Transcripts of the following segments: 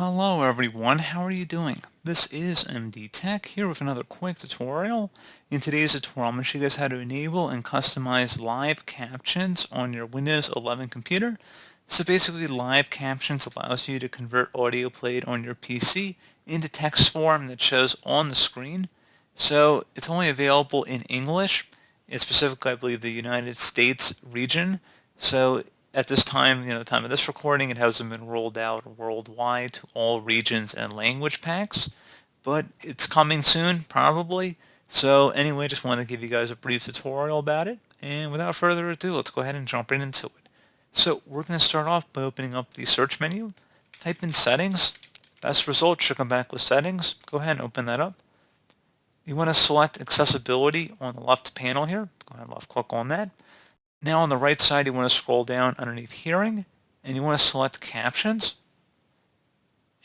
Hello everyone, how are you doing? This is MD Tech here with another quick tutorial. In today's tutorial, I'm going to show you guys how to enable and customize live captions on your Windows 11 computer. So basically, live captions allows you to convert audio played on your PC into text form that shows on the screen. So it's only available in English. It's specifically, I believe, the United States region. So at this time, the time of this recording, it hasn't been rolled out worldwide to all regions and language packs, but it's coming soon, probably. So anyway, just wanted to give you guys a brief tutorial about it. And without further ado, let's go ahead and jump right into it. So we're going to start off by opening up the search menu, type in settings. Best result should come back with settings. Go ahead and open that up. You want to select accessibility on the left panel here. Go ahead and left click on that. Now on the right side, you want to scroll down underneath Hearing, and you want to select Captions.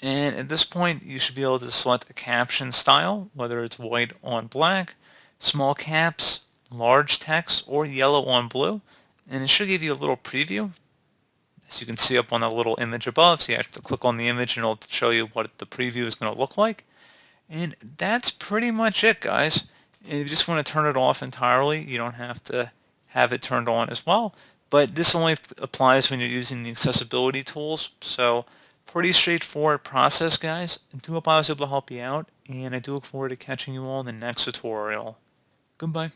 And at this point, you should be able to select a caption style, whether it's white on black, small caps, large text, or yellow on blue. And it should give you a little preview, as you can see up on the little image above. So you have to click on the image and it'll show you what the preview is going to look like. And that's pretty much it, guys. And if you just want to turn it off entirely, you don't have to have it turned on as well. But this only applies when you're using the accessibility tools. So pretty straightforward process, guys. I do hope I was able to help you out, and I do look forward to catching you all in the next tutorial. Goodbye.